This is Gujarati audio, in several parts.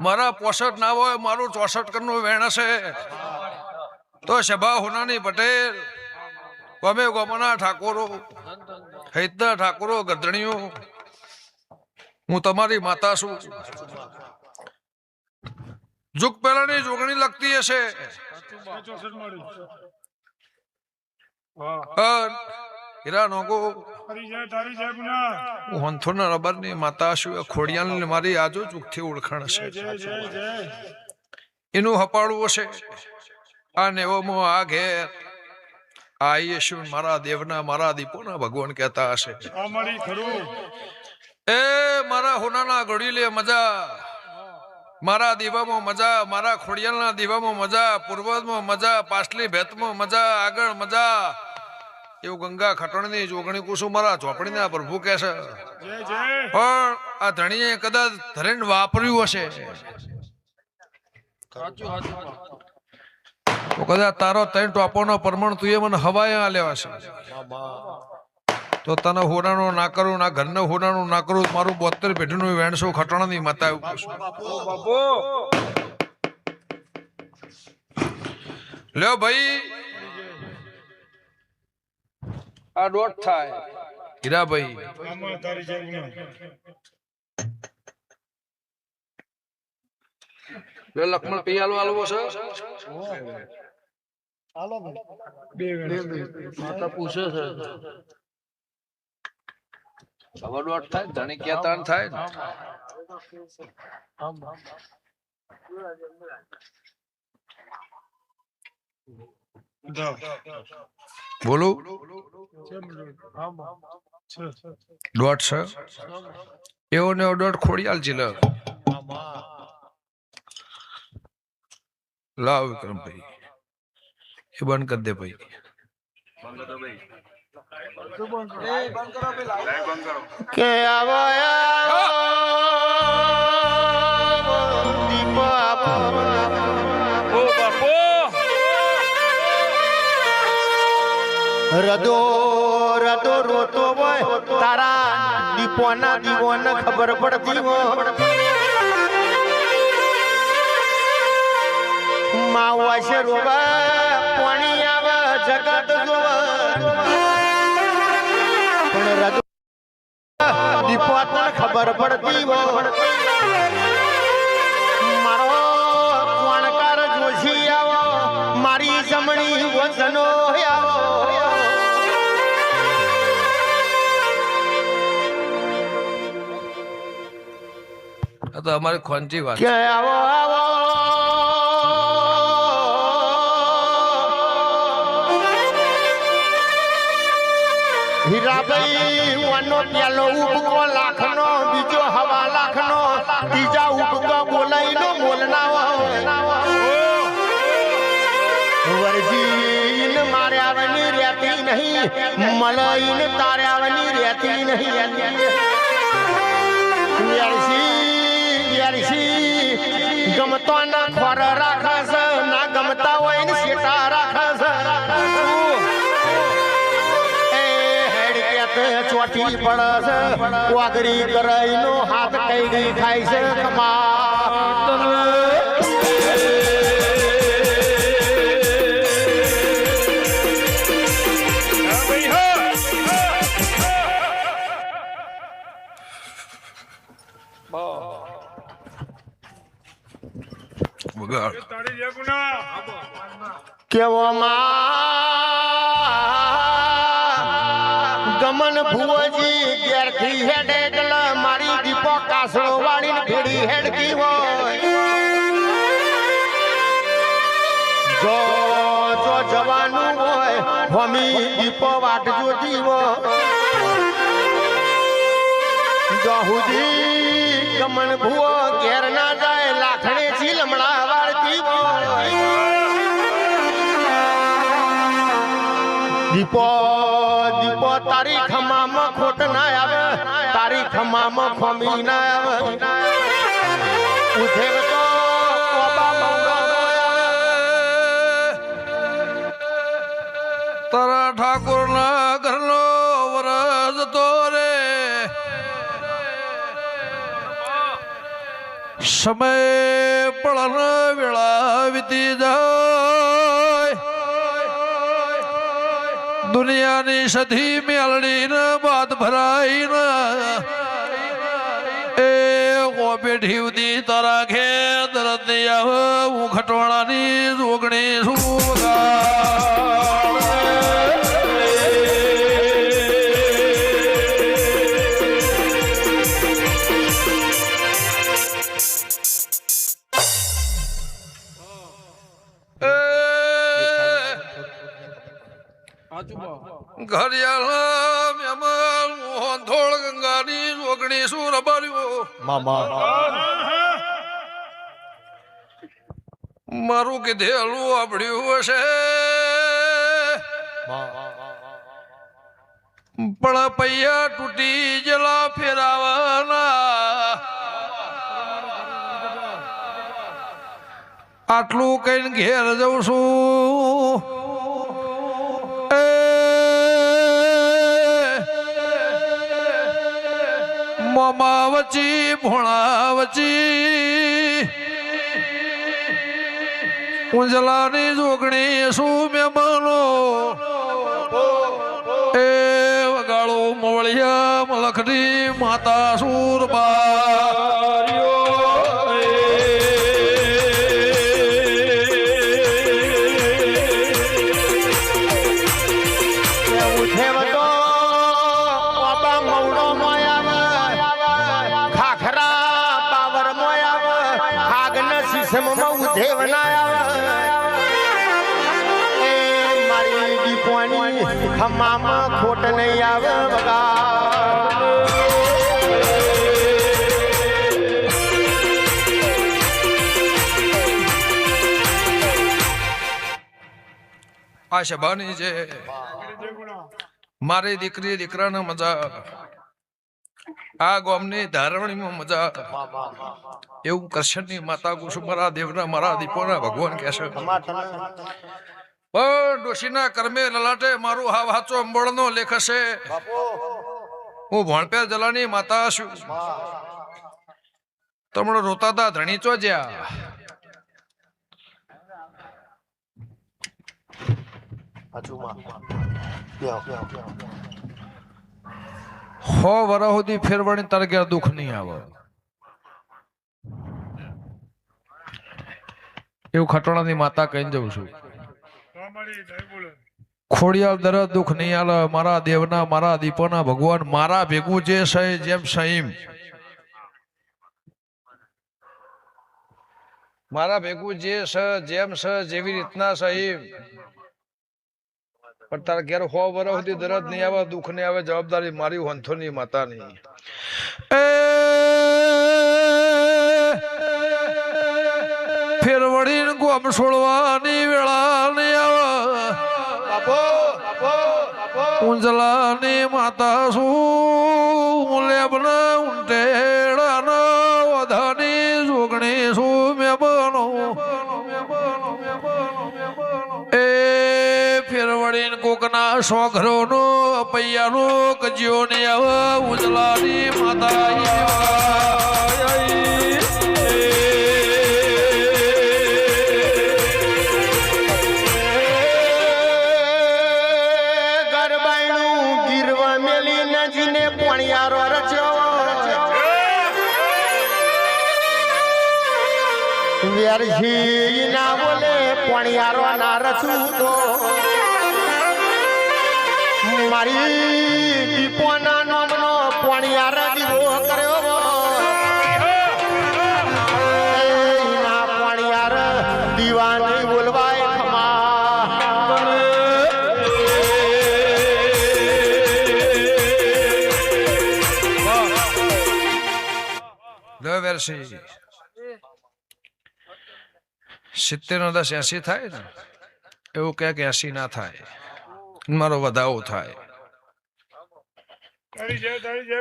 મારા 65 ના હોય મારું 64 કરનું વેણ હશે તો સભા હોનાની પટેલ ગમે ગોમના ઠાકોરો હૈતના ઠાકોરો ગધણીઓ હું તમારી માતા છું જુગ પહેલાની જોગણી લગતી હશે હીરા નોગો હું હંથોના રબરની માતા છું ખોડિયાલ મારી આજો ચૂકથી ઓળખાણ છે એનું હપાડવું હશે આ નેવોમાં આ ઘેર આ યેશુ મારા દેવના મારા દીપોના ભગવાન કહેતા હશે એ મારા હોનાના ઘડીલે મજા મારા દીવામાં મજા મારા ખોડિયાલના દીવામાં મજા પૂર્વજમાં મજા પાછલી ભેતમાં મજા આગળ મજા એવું ગંગા ખટણની જોગણી કુસુમ મારા ચોપડીના પ્રભુ કહે છે પણ આ ધણીએ કદાચ ધરેન વાપર્યું હશે તો કદાચ તારો 3 ટોપોનો પરમણ તું એ મને હવાય લેવા છે તો તને હોનાનું ના કરું ના ઘરને હોનાનું ના કરું મારું 72 પેઢીનું વેણસો ખટણની માતા એવું પૂછું લ્યો ભાઈ આ દોઢ થાય હીરાભાઈ લક્ષ્મણ પિયાલો આલવો છે માતા પૂછે છે સવા દોઢ થાય ધણી ક્યાં તાણ થાય બોલો દોઢ છે એવો ને દોઢ ખોડિયાલ છે લાવ વિક્રમભાઈ એ બંધ કરી દે ભાઈ કે રદો રદો રોતો હોય તારા દીપોના દીવોને ખબર પડતી હોય માવા છે રોવા પાણી આવે જગત જોવા પણ રદો દીપોને ખબર પડતી હોય મારો કોણકાર જોશી આવો મારી જમણી વચનો આવો તો અમારે ખોંચી વાત કે આવો આવો હીરાભાઈ વાનો પેલો ઉબકો લાખનો બીજો હવા લાખનો ત્રીજા ઉબકો બોલાઈનો બોલનાવો વરજીન માર્યાવની રહેતી નહીં મલઈન તાર્યાવની રહેતી નહીં ગમતો ના ખોર રાખે છે ના ગમતા હોય ને શેટા રાખે છે ચોટી પડે છે વાગરી કરાઈનો હાથ કઈ ગઈ ખાય છે કેવો ગમન ભુવજી ઘેરથી હેડે એટલે મારી દીપો કાસળો વાળીને ભેડી હેડકી હોય જો જો જવાનું હોય હમી દીપો વાટ જોતી હોય જો હુદી ગમન ભુવો ઘેર ના જાય લાખણે થી લમણા વાળતી હોય દીપો દીપો તારી ખમામાં ખોટ ના આવે તારી ખમામાં ખમી ના આવે ઉઠે તો તારા ઠાકોર ના ઘરનો વરસ તો રે સમય પળન વેળા વીતી જાય દુનિયાની સધી મેલડી ને બાદ ભરાઈ ને એ પેઢી ઉદી તારા ખેત રતી આવે હું ખટવાણાની જોગણી ઘરિયાળા મેમલ ધોળ ગંગાની જોગણી સુર બાર્યો મામા મારું કીધેલું આપડ્યું હશે પણ પૈયા તૂટી જલા ફેરાવાના આટલું કઈ ઘેર જઉં છું મોમા વચી ભોણા વચી ઉંજલાની જોગણી શું મેમાનો એ વગાડો મોવળિયા મલખની માતા સુરબા મારી દીપોની ખમામાં ખોટ નહીં આવે આ શબાની છે મારી દીકરી દીકરાના મજા આ ગોમની ધારવણીમાં મજા એવું કૃષ્ણની માતા કુસુમરા દેવના મારા દીપોના ભગવાન કહેશે પણ ડોશીના કર્મે લલાટે મારું હાવ હાચો અંબળનો લેખ હશે હું ભણપેર જલાની માતા છું તમણો રોતા હતા ધણી ચો જ્યા હો વરહ સુધી ફેરવણી તારે ઘેર દુઃખ નહીં આવે એવું ખટોણાની માતા કહીને જઉં છું ખોડિયાલ દરદ દુઃખ નહીં આલે મારા દેવના મારા દીપોના ભગવાન મારા ભેગું જે છે જેમ સહીમ મારા ભેગું જે છે જેમ છે જેવી રીતના સહીમ પણ તારા ઘેર હો વર્ષ સુધી દરદ નહીં આવે દુઃખ નહીં આવે જવાબદારી મારી વંથોની માતાની ફેરવડી ગોમ છોડવાની વેળા નહીં આવે ઉંજલાની માતા શું લેબના ઉંટેડાના વધાની જોગણી શું મેં બનો એ ફેરવડીને કોકના સોઘરોનો પૈયાનો કજિયો ને આવે ઉજલાની માતા ગરબાઈનું ગીરવા મેલી નજીને પોણિયારો રચ્યો વેરજી ના બોલે પોણિયારો ના રચું તો મારી દીપોના નામનો પોણિયાર દીવો કર્યો એના પોણિયાર દીવાની બોલવાય વર્ષી 70 નો 10 80 થાય ને એવું કે 80 ના થાય મારો વધાવો થાય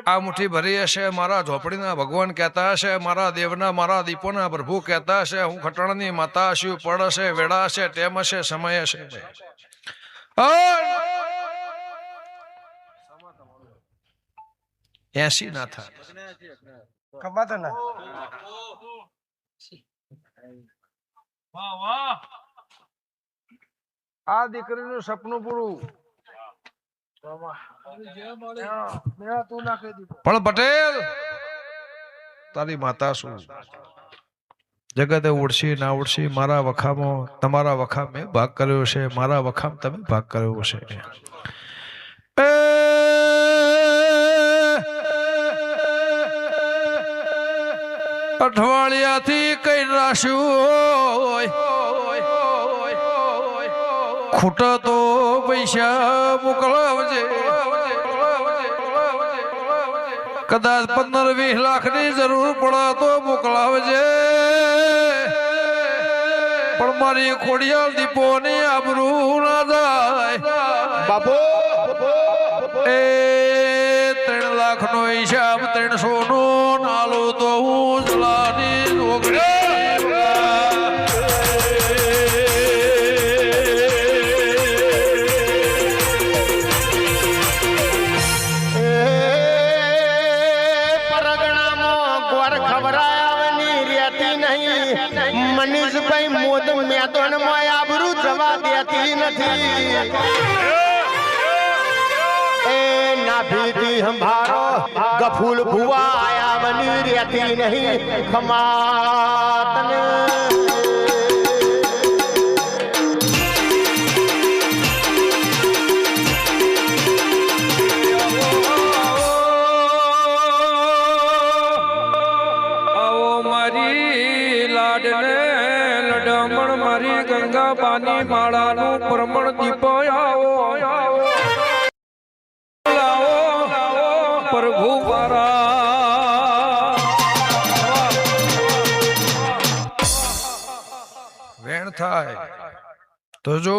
આ મુઠ્ઠી ભરી હશે મારા ઝોપડીના ભગવાન કહેતા હશે મારા દેવના મારા દીપોના પ્રભુ કહેતા હશે હું ખટણની માતા હશે પડ હશે વેળા હશે ટેમ હશે સમય હશે 80 ના થાય વાહ વાહ આ દીકરીનું સપનું પૂરું પણ પટેલ તારી માતા શું જગતે ઉડશી ના ઉડશી મારા વખામાં તમારા વખા મેં ભાગ કર્યો છે મારા વખામ તમે ભાગ કર્યો છે અઠવાડિયાથી કઈ રાખ્યું ખૂટા તો પૈસા મોકલાવજે કદાચ 15-20 લાખની જરૂર પડે તો મોકલાવજે પણ મારી ખોડિયાલ દીપો ની આબરૂ ના જાય બાપુ એ 3 લાખનો હિસાબ 300 નો નાલો તો હું જલાની જોગડી મનીષભાઈ મોદ મેદાનમાં આબરૂ જવા દેતી નથી એ નાભીથી સંભાળો ગફુલ ભુવા આયા બની રહેતી નહીં ખમાતન મારી ગંગા પાની માળાનું પ્રમણ દીપો આવો પ્રભુ મારા વેણ થાય તો જો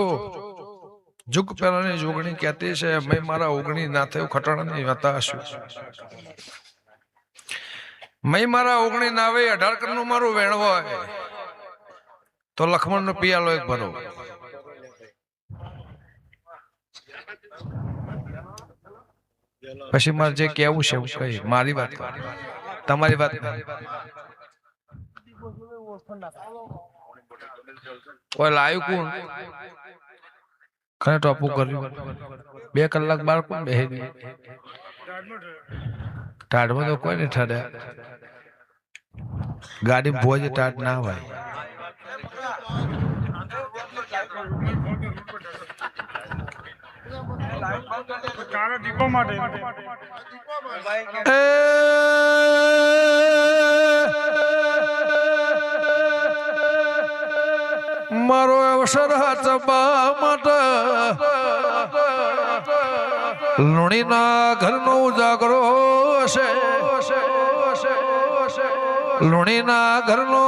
જુગ પહેલાની જોગણી કહેતી છે મેં મારા ઓગણી ના થયું ખટાણાની હતાશું મેં મારા ઓગણી ના આવે 18 કરનું મારું વેણ હોય તો લખમણ નો પિયાલો એક ભરો પછી મારે જે કેવું છે કઈ મારી વાત તમારી વાત કોઈ લાયું કોણ કને ટોપું કર્યું 2 કલાક બાર કોણ બેહી ગયું ટાઢમાં તો કોઈ નહીં ઠાડ્યા ગાડી ભોજ ટાઢ ના હોય મારો અવસર હાચવા માટે લુણીના ઘરનો ઉજાગરો છે લુણીના ઘરનો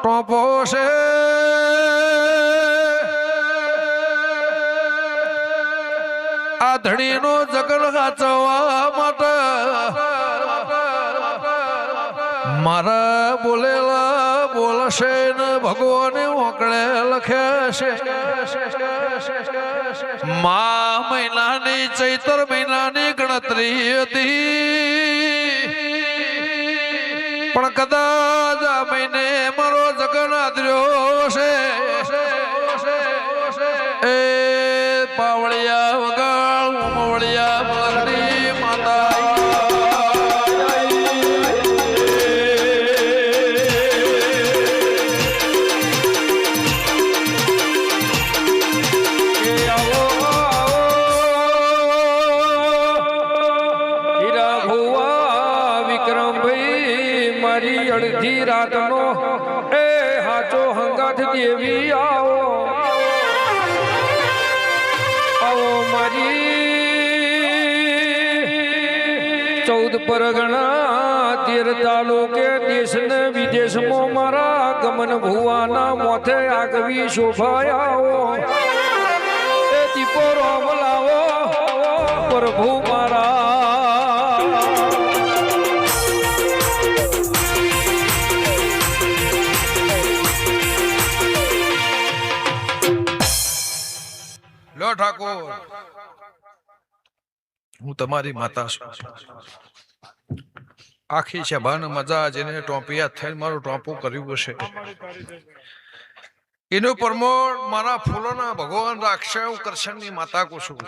ટોપો છે આ ધણીનો જગલ હાચવા માટે મારા બોલેલા બોલશે ને ભગવાને ઓકળે લખે છે મા મહિનાની ચૈત્ર મહિનાની ગણતરી હતી પણ કદાચ આ મહિને મારો જગન આદર્યો છે એ પાવળિયા વગાળ ઉમવળિયા મલરની માતા અડધી રાતનો એ હાચો હંગાથ દેવી આવો આવો મારી 14 પરગણા 13 તાલુકે દેશ ને વિદેશમાં મારા ગમન ભુવાના મોથે આગવી શોભાયાઓ એ દીપો રોમ લાવો પ્રભુ મારા લો ઠાકોર હું તમારી માતા છું આખી સભાને મજા જેને ટોપિયા થઈને મારું ટોપું કર્યું હશે એનું પ્રમોદ મારા ફૂલોના ભગવાન રાખશે હું કરશનની માતા કુશું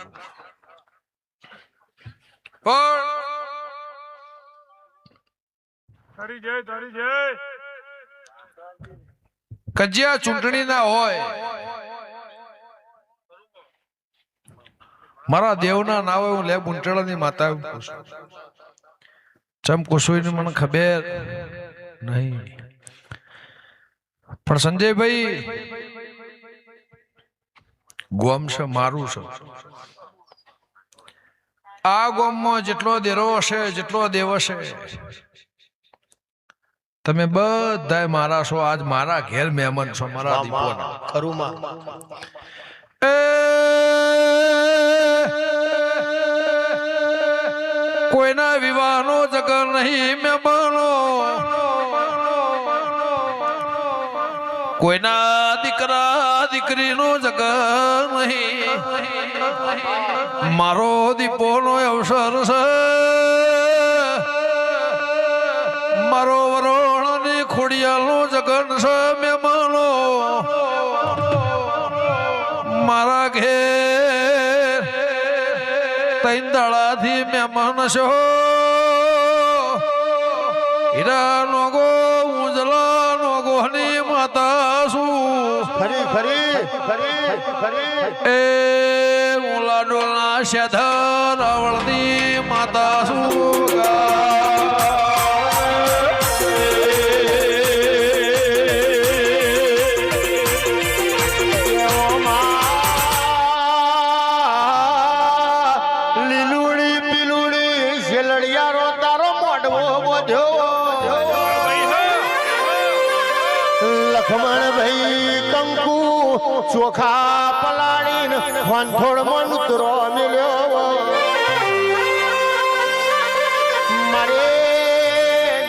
પણ કજિયા ચૂંટણી ના હોય મારા દેવના નાવે હું લે બુંટળાની માતા ચમ કુશું મને ખબર નહીં પણ સંજયભાઈ ગોમ છે મારું છે આ ગોમમાં જેટલો દેરો હશે જેટલો દેવ હશે તમે બધા મારા છો આજ મારા ઘેર મહેમાન છો મારા દીપોના ખરુમાં કોઈના વિવાહનો જગર નહીં મહેમાનો કોઈના દીકરા દીકરીનો જગર નહીં મારો દીપોનો અવસર છે મારો વરોણની ખોડિયાલનો જગન છે મહેમાનો મારા ઘેર તૈન દાડાથી મહેમાન છો હીરા નોગો ઉજલા નોગોની માતા છું ખરી ખરી ખરી ખરી એ મોલા ડોલના શેધર આવળની માતા છું લખમણ ભાઈ કંકુ ચોખા પલાળીને વાંધોડ મન ઉતરો મિલ્યો મારે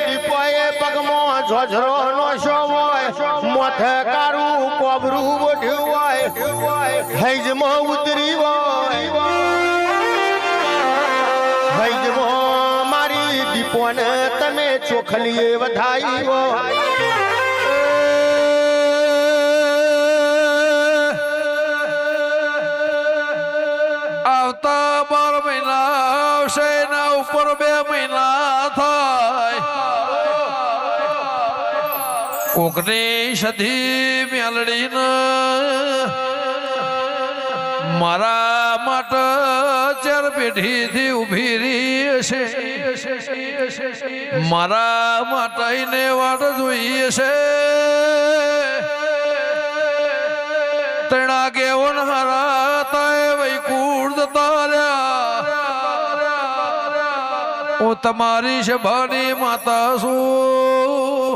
દીપોએ પગમાં ઝોઝરો નો શો હોય મોથે કારું કોબરું બોઢ્યું હોય હૈજમાં ઉતરી હોય હૈજમાં મારી દીપોને તમે ચોખલીએ વધાઈ હોય આવતા 12 મહિના આવશે ના ઉપર 2 મહિના થાય કોકની સધી મેલડીને મારા માટે ચાર પેઢીથી ઉભી રહી છે મારા માટે વાટ જોઈએ છે તણા કેવન હારા તાય વૈકુંઠ તાર્યા હું તમારી સભાની માતા છું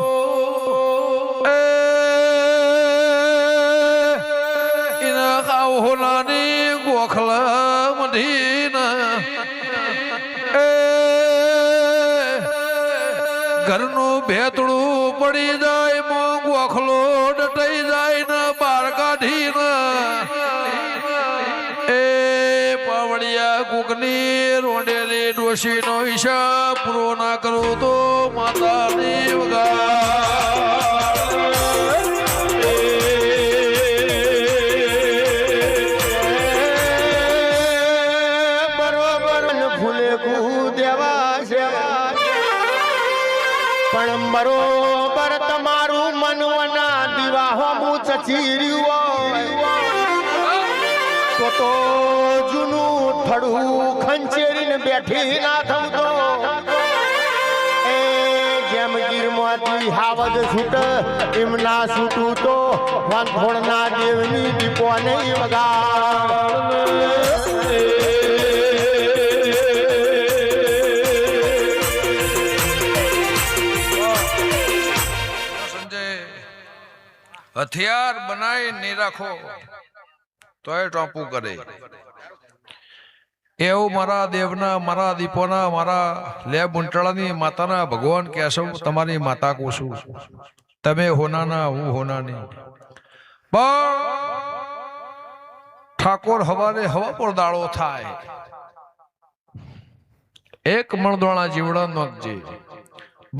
એના હોનાની ગોખલા મધીને ઘરનું ભેતળું પડી જાય મો ગોખલો ડટાઈ જાય ને બાર કાઢીને એ પાવડિયા કુકની રોંડેલી ડોશીનો હિસાબ પૂરો ના કરું તો માતાની બરોબર ફૂલે કુ દેવા છે પણ બરોબર તમારું મનવના દિવાહો હું ચચીર્યું તો જૂનું થડું ખંચેરીને બેઠી ના થવું તો એ જેમ ગીરમાંથી હાવજ છૂટ એમ ના છૂટું તો વાંધોળના દેવની દીપો નહીં વગાડ હથિયાર બનાવી નહીં રાખો તો એ ટોપું કરે એવું મારા દેવના મારા દીપોના મારા લે બુંટળાની માતાના ભગવાન કહેશો તમારી માતા કોશું તમે હોનાના હું હોનાની ઠાકોર હવારે હવા પર દાડો થાય એક મણદોણા જીવડા નોખજે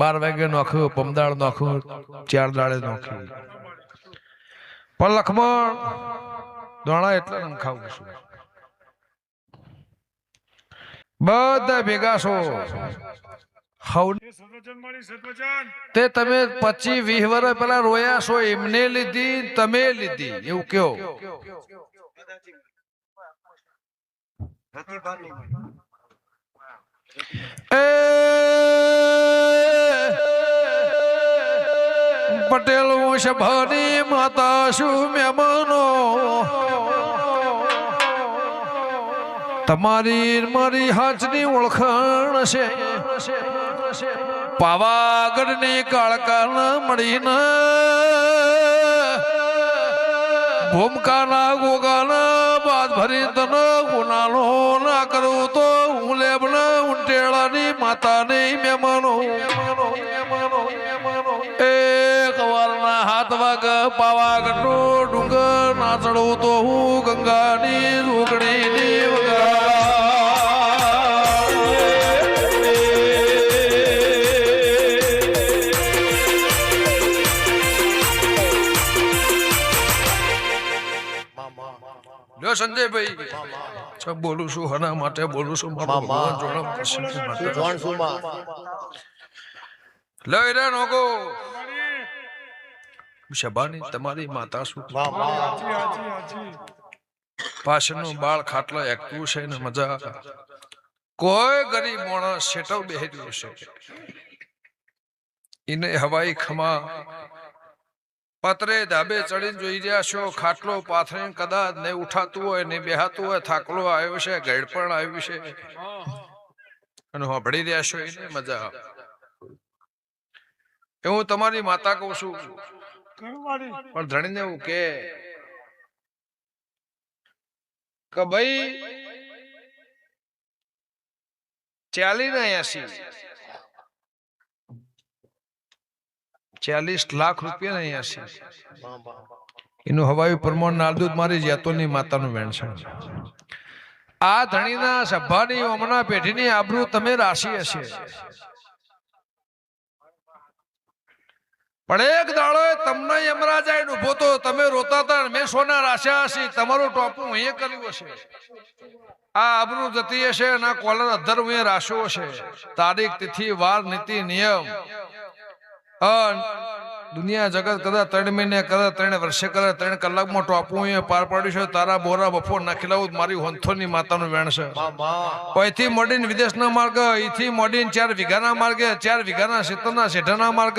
12 વાગે નોખ્યું, પમદાળ નોખ્યું, 4 દાડે નોખ્યું. પણ લખમણ દોણા એટલે નખાવું છું. બધા ભેગા છો. તે તમે 25-20 વર્ષ પેલા રોયા છો, એમને લીધી, તમે લીધી, એવું કયો. પટેલ વંશ ભરી માતા શું મહેમાનો, તમારી મારી હાચની ઓળખાણ છે. પાવાગઢ ની કાળકા મળીને ભૂમકાના ગોગાના બાદ ભરી તને ગુનાનો ના કરું તો હું લેબના ઉંટેળાની માતાની મહેમાનો. એક વારના હાથ વાગ પાવાગઢનો ડુંગર ના ચડું તો હું ગંગાની રૂગણીની વગા. સંજયભાઈ બોલું છું હના માટે બોલું છું. તમારી માતા શું પાછળનું બાળ ખાટલો એકતું છે ને મજા. કોઈ ગરીબ માણસ શેટવ બેહી છે એને હવાઈ ખમા પતરે ધાબે ચડીને જોઈ રહ્યા છો. ખાટલો પાથરીને કદાચ ને ઉઠાતું હોય ને બેહાતું હોય, થાકલો આવ્યો છે, ગેડપણ આવ્યું છે અને હોભળી રહ્યા છો એને મજા. હું તમારી માતા કહું છું. પણ ધણીને એવું કે ભાઈ 40 લાખ રૂપિયા ને 80 એનું હવાયું પ્રમાણ નાલદૂત મારી જેતોની માતાનું વેણસણ. આ ધણીના સભાની ઓમના પેઢીની આબરૂ તમે રાશી હશે. પણ એક દાડો તમને યમરાજાએ ઉભો તો તમે રોતા હતા, મેં સોના રાશ્યા હશે, તમારું ટોપું અહીંયા કર્યું હશે. આ આબરૂ જતી હશે, ના કોલર અધર હું રાશ્યો હશે. તારીખ, તિથિ, વાર, નીતિ, નિયમ દુનિયા જગત કદાચ 3 મહિને કરે, 3 વર્ષે કરે, 3 કલાકમાં ટોપું અહીંયા પાર પાડ્યું છે. તારા બોરા બફોર નાખેલાવું મારી હોંથોની માતાનું વેણ છે. અહીંથી મોડીને વિદેશના માર્ગ, અહીંથી મોડીને 4 વીઘાના માર્ગે, 4 વીઘાના ક્ષેત્રના શેઠાના માર્ગ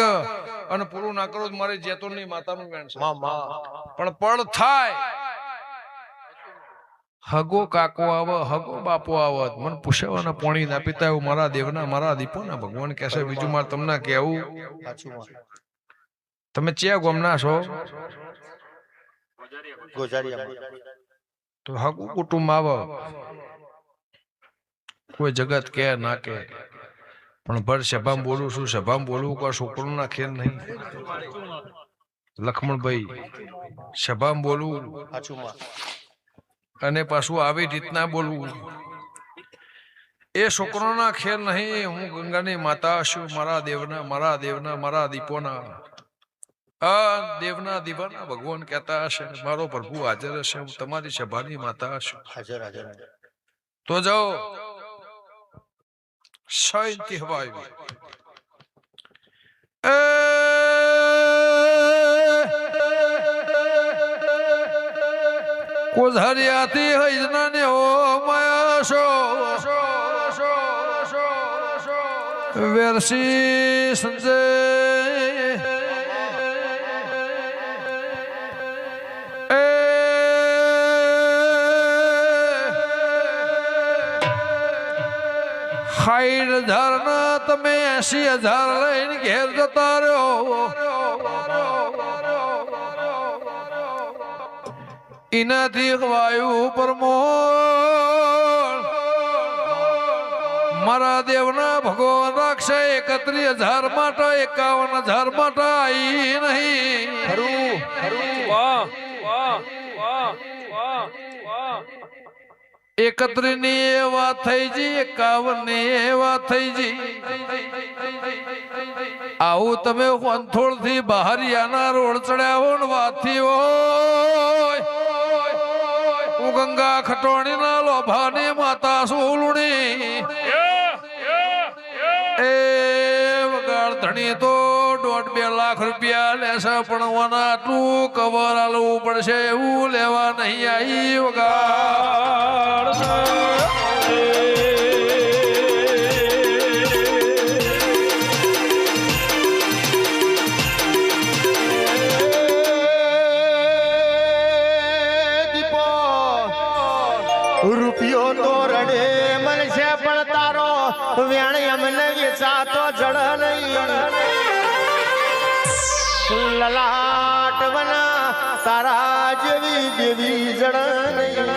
અને પૂરું ના કરું મારી જેતોની માતાનું વેણ છે. પણ પડ થાય હગો કાકો આવે, હગો બાપો આવે, મને પૂછવાના પોણી ના પીતા એવું મારા દેવના મારા દીપોના ભગવાન કહેશે. બીજું મારે તમને કેવું, તમે ચિયા ગોમના છો? તો હગુ કુટુંબ આવે, કોઈ જગત કે ના કે. પણ ભર સભામાં બોલું છું, સભામાં બોલવું કોઈ છોકરું ના ખેલ નહીં. લખમણભાઈ સભામાં બોલવું અને પાછું આવી રીતના બોલવું એ છોકરોના ખેલ નહીં. હું ગંગાની માતા છું, મારા દેવના મારા દીપોના દેવના દીવાના ભગવાન કહેતા હશે. મારો પ્રભુ હાજર હશે, હું તમારી સભાની માતા છું. તો જાઓ શાંતિ હવા આવી. કોઝરિયાથી હૈજના ને ઓ માયા શો વેરસી સંજય સાઈડ હજાર ના તમે 80,000 લઈને ઘેર જતા રહ્યો. એનાથી વાયુ પરમોળ મારા દેવના ભગવાન રાખશે. 31,000 માટે 51,000 માટે આવી નહીં. 31 એવા થઈ જી 51 એવા થઈ જી આવું તમે વંથોળ થી બહારિયાના રોડ ચડ્યા હો ને વાથી હોય હું ગંગા ખટોણી ના લોભાની માતા સોલુણી એ વગાડ ધણી તો 1.5-2 લાખ રૂપિયા લેશે પણ વના આટલું કવર આલવું પડશે એવું લેવા નહીં આવી વગાડ રૂપિયો તો રડે મળશે પણ તારો વેણ અમને વેચાતો જળ નહીં લલાટ વના તારા જેવી દેવી જળ નહીં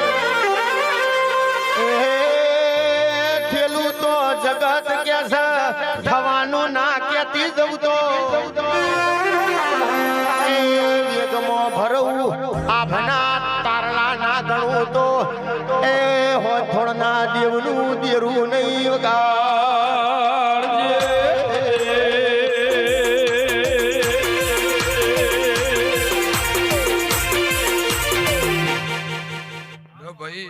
થેલું તો જગત કે છે થવાનું ના કેતી જવું તો વેગમાં ભરવું આભના તારલા ના ગણવું તો એ હોય થોડના દેવનું દેરું નહીં વગાડજે ભાઈ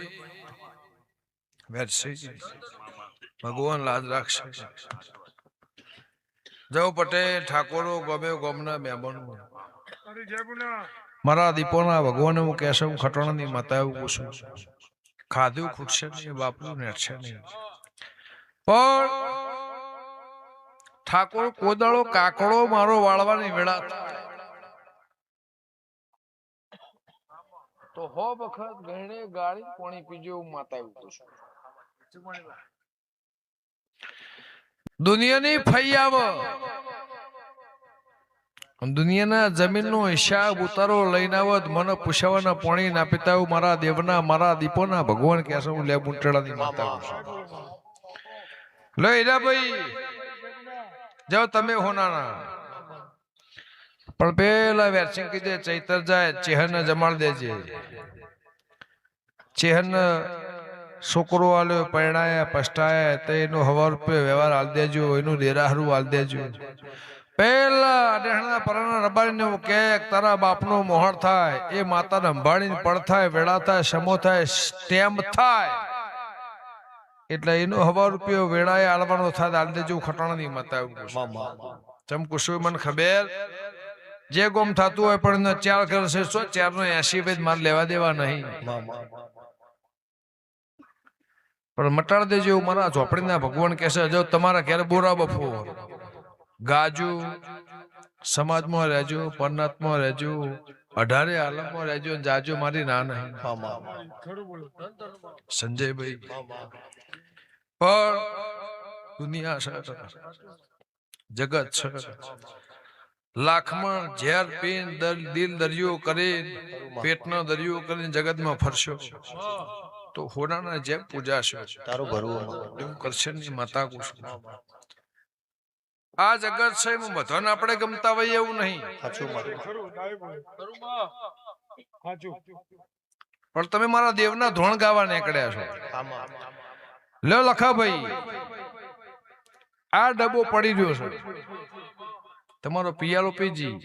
ભગવાન લાજ રાખશે જવ પટેલ ઠાકોરો ગમે ગમના મહેમાનો મારા દીપોના ભગવાને હું કહેશે હું ખટોણાની માતા એવું પૂછું ખાધું ખૂટશે નહીં બાપનું નેટશે નહીં પણ ઠાકોર કોદાળો કાકડો મારો વાળવાની વેળા તો હો વખત ગણે ગાળી પાણી પીજો હું માતા એવું પૂછું દુનિયાની ફઈ આવ દુનિયાના જમીનનો હિસાબ ઉતારો લઈને આવત મને પૂછવાના પાણી ના પીતા મારા દેવના મારા દીપોના ભગવાન કે હું લે મુંટડાની માતા લો હીરા ભાઈ જાઓ તમે હોનાના પણ પેલા વેરસિંગ કીધે ચૈતર જાય ચેહન જમાડ દેજે ચેહન છોકરો આલ્યો પરણાયા પસ્તાયા તો એનો 1000 રૂપિયા વ્યવહાર આલ દેજો એનું દેરાહરું આલ દેજો પેલા અડેહણા પરાના રબારીને હું કે તારા બાપનો મોહર થાય એ માતાને અંભાળીને પડ થાય વેળા થાય સમો થાય સ્ટેમ્પ થાય એટલે એનો 1000 રૂપિયો વેળાએ આલવાનો થાય આલ દેજો ખટાણાની માતા ચમ કુશું મને ખબર જે ગોમ થતું હોય પણ 4 ઘર છે 4 નો 80 વેદ માર લેવા દેવા નહીં પણ મટાડ દેજો મારા ઝોપડીના ભગવાન કહેશે જો તમારા ઘેર બોરા બફોર ગાજુ સમાજમાં રહેજો પરનાથમાં રહેજો 18 આલમમાં રહેજો જાજો મારી ના નહીં સંજયભાઈ પણ દુનિયા છે જગત છે લાખમાં ઝેર પીન દિલ દરિયો કરી પેટનો દરિયો કરીને જગતમાં ફરશો તો હોનાના જેમ પૂજાશો તારું ભરવું એવું કરશે ની માતા કુશ આ જગત છે હું બધાને આપણે ગમતા હોય એવું નહીં પણ તમે મારા દેવના ધોણ ગાવા નીકળ્યા છો લો લખાભાઈ આ ડબ્બો પડી રહ્યો છે તમારો પિયાલો પીજી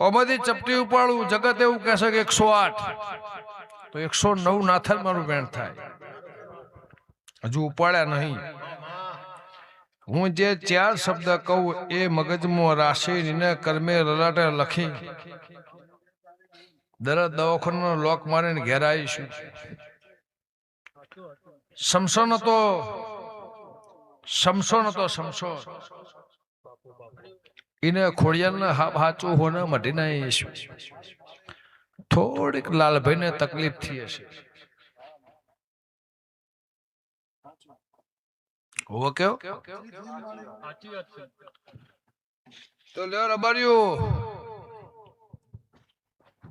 ઓમાંથી ચપટી ઉપાડું જગત એવું કહેશે કે 108 તો 109 ના થાય મારું વેણ થાય હજુ ઉપાડ્યા નહીં હું જે 4 શબ્દ કહું એ મગજમાં રાશિને કર્મે લલાટે લખી દરદ દવાખાનો લોક મારીને ઘેર આવીશું સમસોન હતો એને ખોડિયાલના હાચું હોને મઢીને આવીશું થોડીક લાલભાઈને તકલીફ થઈ હશે હો કેવો તો લ્યો રબાર્યું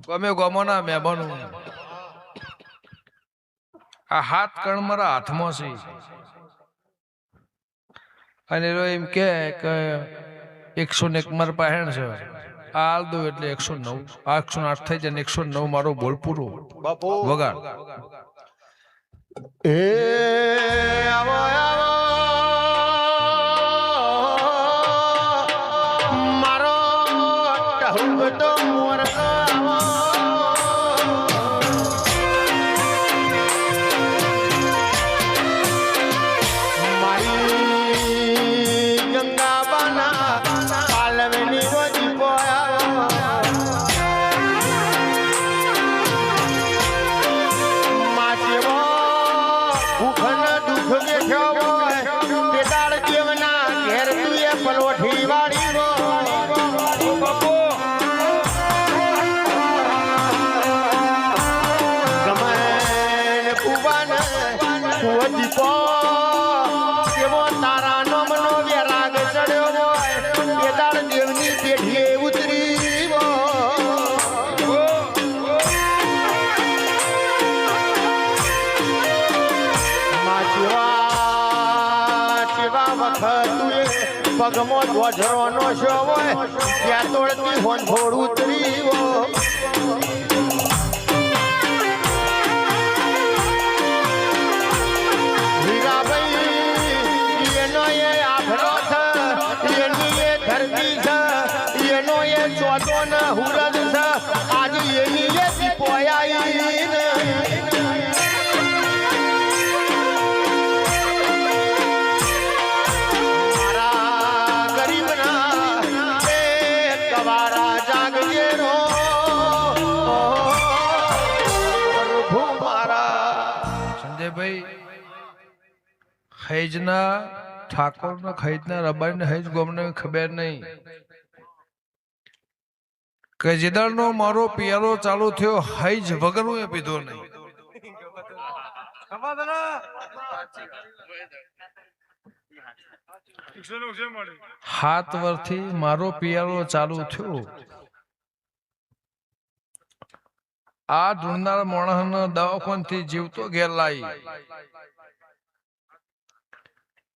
ગમે ગમોના મહેમાનો આ હાથ કણ મારા હાથમાં છે અને એમ કે 101 માર પહેણ છે હાલ દો એટલે 109 આ 108 થઈ જાય ને 109 મારો બોલ પૂરો બાપુ વગાડ એ આવો આવો મારો ટહુગતો મોરલો મારી ગંગાબાના પાલવની રોજી પોયા માચેવો ભૂખન દુઃખ વેઠ્યો હોય તે દાળ દેવના ઘેર તુએ પલોઠી વાળી વો ગમે કુવાન કુવો દીપો એવો તારા નામનો વેરાગ ચડ્યો હોય તે દાળ દેવની પેઢીએ ઉતરી વો પગમો ધ્વજરો નો શો હોય ત્યાં તોડતી હોન થોડું ઉતરી હીરાભાઈ એનો એ આભરો છે એની એ ધરતી છે એનો એ ચોથો ને હુરદ છે આજે એની એ દીપોયાઈ હૈજના ઠાકોરના હૈજના રબારીને હૈજ ગોમને ખબર નહીં કે જેદાળનો મારો પિયારો ચાલુ થયો હૈજ વગરનું એ પીધો નહીં 7 વર્ષથી મારો પિયારો ચાલુ થયો આ ઢૂંઢનાર માણસને દવાખાનાથી જીવતો ઘેર લાવી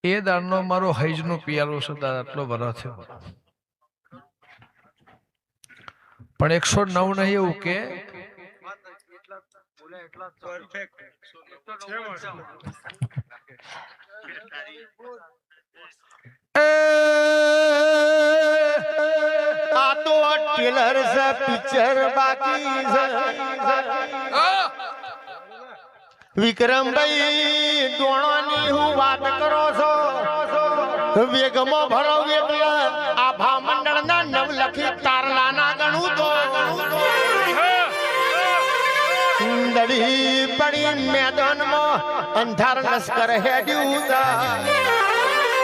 એ દાડનો મારો હૈજનો પિયારો છે આટલો ભરા થયો પણ 109 નહીં એવું કે આ તો ટેલર છે પિક્ચર બાકી છે વિક્રમભાઈ ડોણાની હું વાત કરો છો વેગમાં ભરો એટલે આભા મંડળના નવલખી તારલાના ગણું તો દડી પડી મેદાનમાં અંધાર લશ્કર હેડ્યું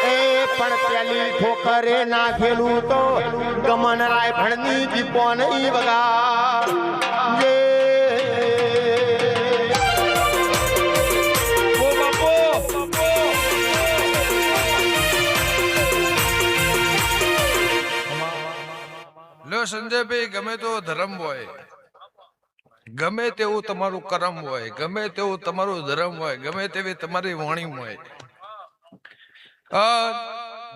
એ પણ પેલી ઠોકરે નાખેલું તો ગમન રાયભણની દીપો નહીં વગા સંજયભાઈ ગમે તો ધર્મ હોય ગમે તેવું તમારું કર્મ હોય ગમે તેવું તમારું ધર્મ હોય ગમે તેવી તમારી વાણી હોય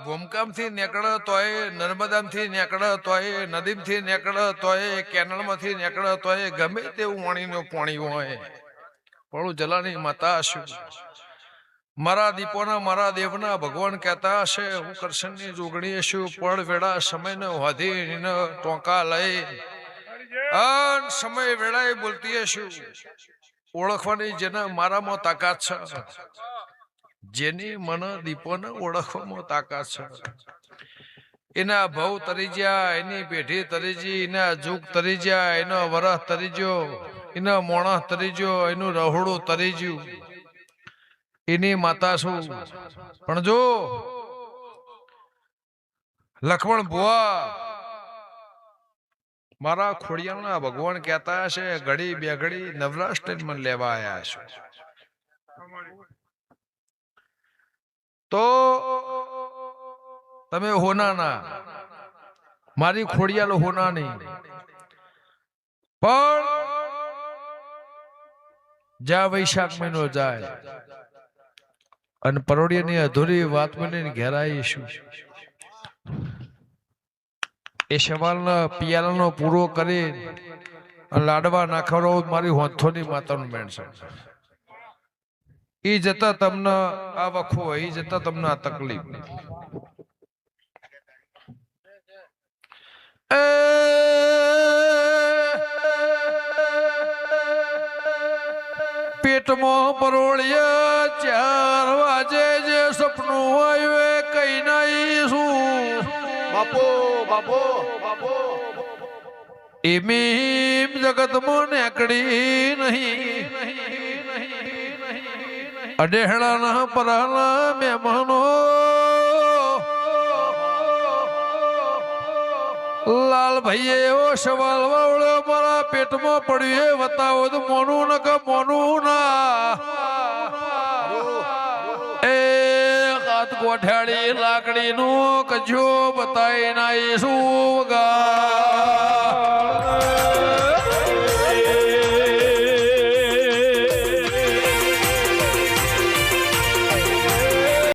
ભૂમકામથી નીકળે તોય નર્મદામાંથી નીકળે તોય નદીમાંથી નીકળે તોય કેનલમાંથી નીકળે તોય ગમે તેવું વાણીનું પાણી હોય પણ જલાની માતા હશું મારા દીપોના મારા દેવના ભગવાન કહેતા હશે હું કરશનની જોગણી છું પળ વેળા સમયને વાધીને ટોંકા લઈ સમય વેળાએ બોલતી હશું ઓળખવાની જેને મારામાં તાકાત છે જેની મને દીપોને ઓળખવામાં તાકાત છે એના ભવ તરી ગયા એની પેઢી તરી જી એના જુગ તરી ગયા એનો વરહ તરી ગયો એના મોણસ તરી ગયો એનું રહોડું તરી ગયું એની માતા શું પણ જો લક્ષ્મણ ભુવા મારા ખોડિયાના ભગવાન કહેતા હશે ઘડી બે ઘડી નવરાષ્ટ્ર મને લેવા આવ્યા છો તો તમે હોનાના મારી ખોડિયાલો હોના નહીં પણ જ્યાં વૈશાખ મહિનો જાય અને પરોડિયાની અધૂરી વાત મને ઘેરાઈશું એ સવાલના પિયાલાનો પૂરો કરી લાડવા નાખવાનો મારી હોંથોની માતાનું મેણ છે. એ જતા તમને આ વખો એ જતા તમને આ તકલીફ. પેટમાં પરોળિયા 4 વાગે જે સપનું આવ્યું એ કઈ નહીં શું બાપો બાપો બાપો એમ જગતમાં નેકડી નહીં. અડેહડાના પરાના મહેમાનો લાલ ભાઈએ એવો સવાલ વાવડ્યો મારા પેટમાં પડ્યું એ બતાવો તો મોનું ન કે મોનું ના. એ હાથ ગોઠાડી લાકડી નું કજો બતાવી નાઈ શું ગા